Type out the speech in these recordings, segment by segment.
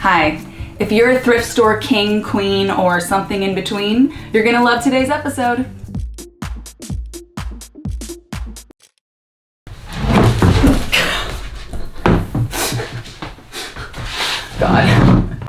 Hi. If you're a thrift store king, queen, or something in between, you're gonna love today's episode. God.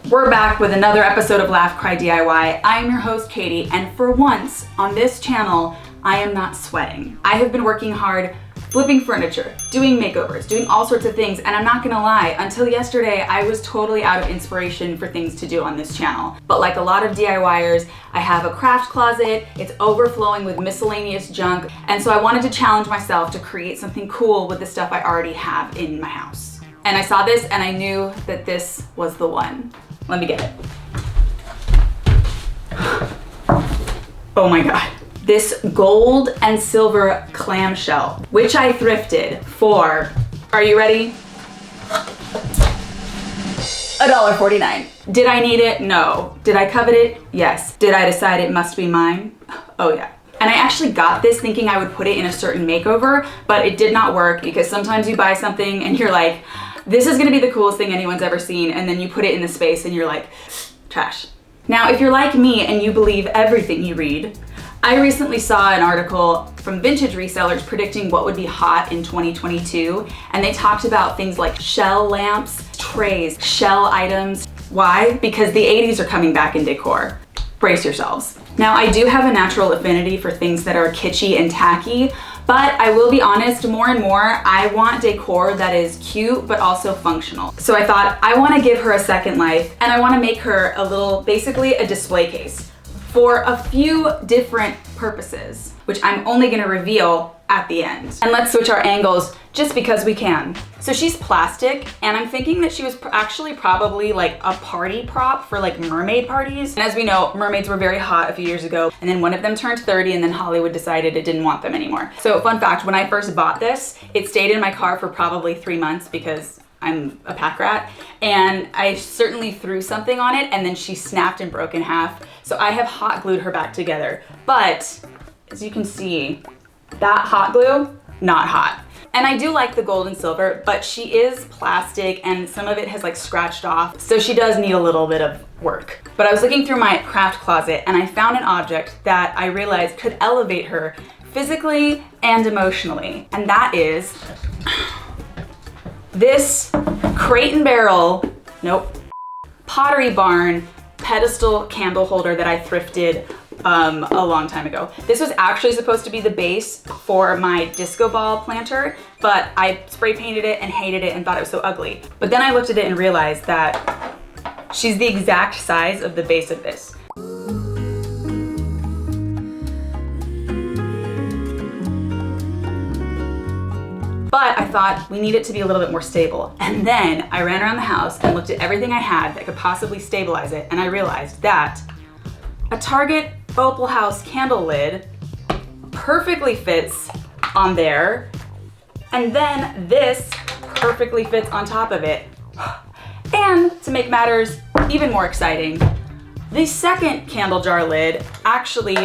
We're back with another episode of Laugh Cry DIY. I am your host, Katie, and for once on this channel, I am not sweating. I have been working hard flipping furniture, doing makeovers, doing all sorts of things, and I'm not gonna lie, until yesterday, I was totally out of inspiration for things to do on this channel. But like a lot of DIYers, I have a craft closet, it's overflowing with miscellaneous junk, and so I wanted to challenge myself to create something cool with the stuff I already have in my house. And I saw this and I knew that this was the one. Let me get it. Oh my God. This gold and silver clamshell, which I thrifted for, are you ready? $1.49. Did I need it? No. Did I covet it? Yes. Did I decide it must be mine? Oh yeah. And I actually got this thinking I would put it in a certain makeover, but it did not work because sometimes you buy something and you're like, this is gonna be the coolest thing anyone's ever seen, and then you put it in the space and you're like, trash. Now, if you're like me and you believe everything you read, I recently saw an article from vintage resellers predicting what would be hot in 2022, and they talked about things like shell lamps, trays, shell items. Why? Because the 80s are coming back in decor. Brace yourselves. Now, I do have a natural affinity for things that are kitschy and tacky, but I will be honest, more and more, I want decor that is cute, but also functional. So I thought, I wanna give her a second life, and I wanna make her a little, basically a display case for a few different purposes, which I'm only gonna reveal at the end. And let's switch our angles just because we can. So she's plastic, and I'm thinking that she was actually probably like a party prop for like mermaid parties. And as we know, mermaids were very hot a few years ago, and then one of them turned 30 and then Hollywood decided it didn't want them anymore. So fun fact, when I first bought this, it stayed in my car for probably 3 months because I'm a pack rat, and I certainly threw something on it and then she snapped and broke in half. So I have hot glued her back together. But as you can see, that hot glue, not hot. And I do like the gold and silver, but she is plastic and some of it has like scratched off. So she does need a little bit of work. But I was looking through my craft closet and I found an object that I realized could elevate her physically and emotionally. And that is this Crate and Barrel, Pottery Barn pedestal candle holder that I thrifted a long time ago. This was actually supposed to be the base for my disco ball planter, but I spray painted it and hated it and thought it was so ugly. But then I looked at it and realized that she's the exact size of the base of this. But I thought we need it to be a little bit more stable. And then I ran around the house and looked at everything I had that could possibly stabilize it, and I realized that a Target Opal House candle lid perfectly fits on there, and then this perfectly fits on top of it. And to make matters even more exciting, the second candle jar lid actually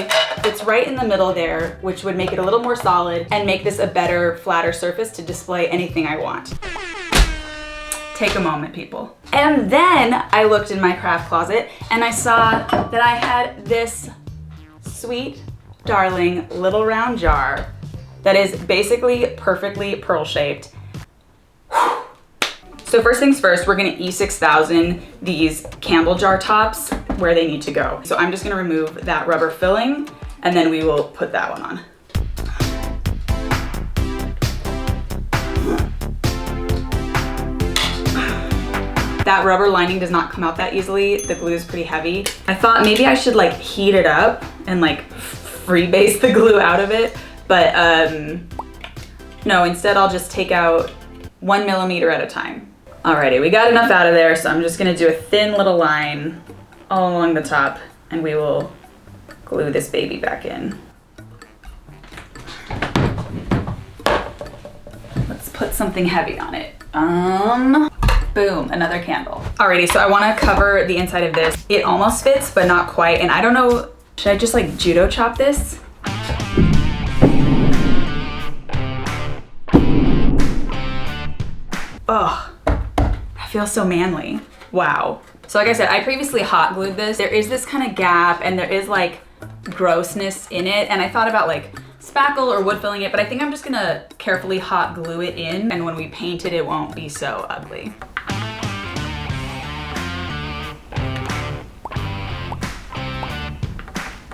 fits right in the middle there, which would make it a little more solid and make this a better, flatter surface to display anything I want. Take a moment, people. And then I looked in my craft closet and I saw that I had this sweet, darling little round jar that is basically perfectly pearl shaped. So first things first, we're gonna E6000 these candle jar tops where they need to go. So I'm just gonna remove that rubber filling and then we will put that one on. That rubber lining does not come out that easily. The glue is pretty heavy. I thought maybe I should like heat it up and like freebase the glue out of it, but no, instead I'll just take out 1 millimeter at a time. Alrighty, we got enough out of there, so I'm just gonna do a thin little line all along the top and we will glue this baby back in. Let's put something heavy on it. Boom, another candle. Alrighty, so I wanna cover the inside of this. It almost fits, but not quite, and I don't know, should I just like judo chop this? Oh, I feel so manly. Wow. So like I said, I previously hot glued this. There is this kind of gap and there is like grossness in it. And I thought about like spackle or wood filling it, but I think I'm just gonna carefully hot glue it in. And when we paint it, it won't be so ugly.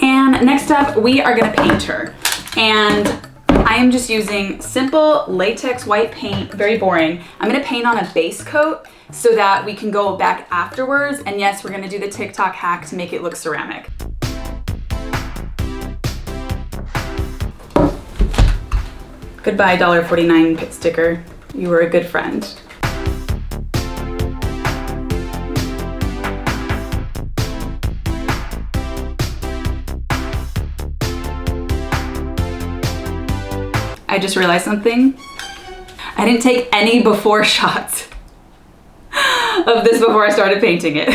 And next up, we are gonna paint her. And I am just using simple latex white paint, very boring. I'm gonna paint on a base coat so that we can go back afterwards. And yes, we're gonna do the TikTok hack to make it look ceramic. Goodbye, $1.49 pit sticker. You were a good friend. I just realized something. I didn't take any before shots of this before I started painting it.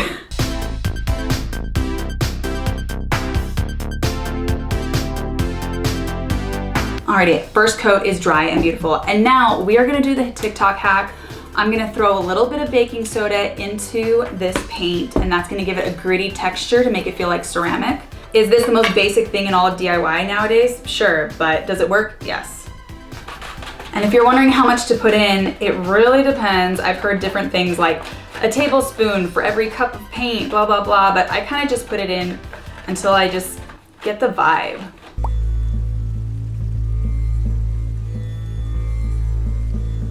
Alrighty, first coat is dry and beautiful. And now we are gonna do the TikTok hack. I'm gonna throw a little bit of baking soda into this paint, and that's gonna give it a gritty texture to make it feel like ceramic. Is this the most basic thing in all of DIY nowadays? Sure, but does it work? Yes. And if you're wondering how much to put in, it really depends. I've heard different things like a tablespoon for every cup of paint, blah, blah, blah, but I kind of just put it in until I just get the vibe.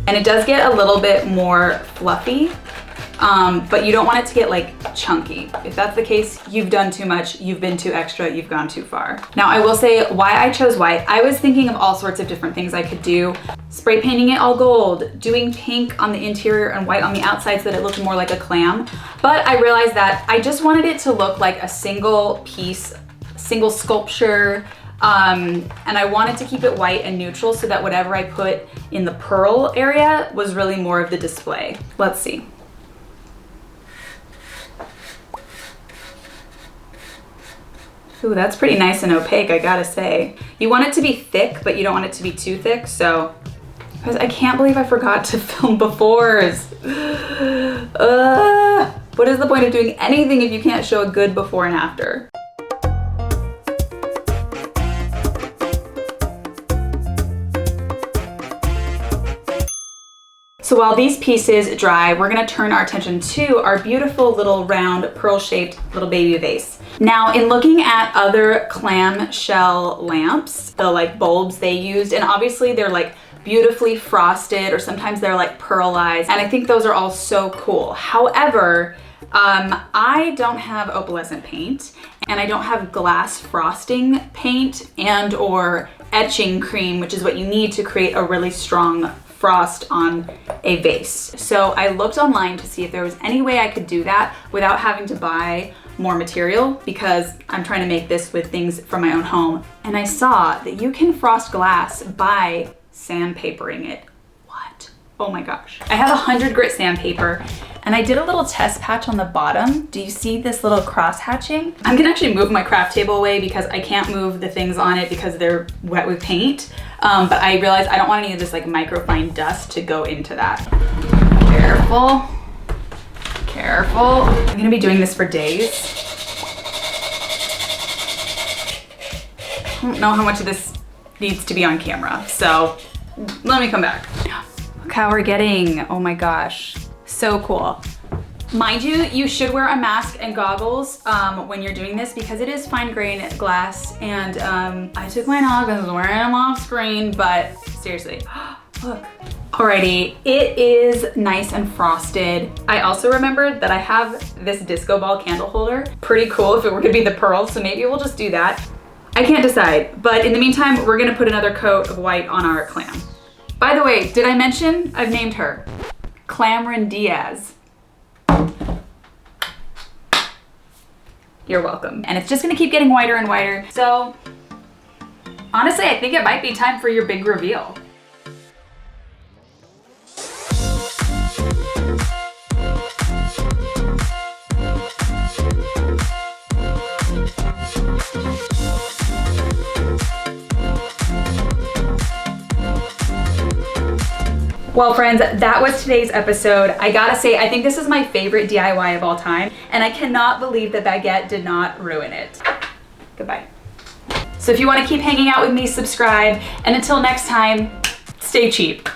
And it does get a little bit more fluffy, but you don't want it to get like chunky. If that's the case, you've done too much, you've been too extra, you've gone too far. Now I will say why I chose white. I was thinking of all sorts of different things I could do. Spray painting it all gold, doing pink on the interior and white on the outside so that it looked more like a clam. But I realized that I just wanted it to look like a single piece, single sculpture, and I wanted to keep it white and neutral so that whatever I put in the pearl area was really more of the display. Let's see. Ooh, that's pretty nice and opaque, I gotta say. You want it to be thick, but you don't want it to be too thick, so. Because I can't believe I forgot to film befores. What is the point of doing anything if you can't show a good before and after? So while these pieces dry, we're gonna turn our attention to our beautiful little round pearl-shaped little baby vase. Now, in looking at other clamshell lamps, the like bulbs they used, and obviously they're like beautifully frosted or sometimes they're like pearlized, and I think those are all so cool. However, I don't have opalescent paint and I don't have glass frosting paint and or etching cream, which is what you need to create a really strong frost on a vase. So I looked online to see if there was any way I could do that without having to buy more material, because I'm trying to make this with things from my own home. And I saw that you can frost glass by sandpapering it. What? Oh my gosh. I have 100 grit sandpaper and I did a little test patch on the bottom. Do you see this little cross hatching? I'm gonna actually move my craft table away because I can't move the things on it because they're wet with paint. But I realized I don't want any of this like microfine dust to go into that. Careful, careful. I'm gonna be doing this for days. I don't know how much of this needs to be on camera, so let me come back. Look how we're getting, oh my gosh, so cool. Mind you, you should wear a mask and goggles when you're doing this because it is fine grain glass, and I took mine off because I was wearing them off screen, but seriously, look. Alrighty, it is nice and frosted. I also remembered that I have this disco ball candle holder. Pretty cool if it were to be the pearl, so maybe we'll just do that. I can't decide, but in the meantime, we're gonna put another coat of white on our clam. By the way, did I mention I've named her Clamrin Diaz? You're welcome. And it's just gonna keep getting whiter and whiter. So honestly, I think it might be time for your big reveal. Well, friends, that was today's episode. I gotta say, I think this is my favorite DIY of all time, and I cannot believe that baguette did not ruin it. Goodbye. So if you want to keep hanging out with me, subscribe, and until next time, stay cheap.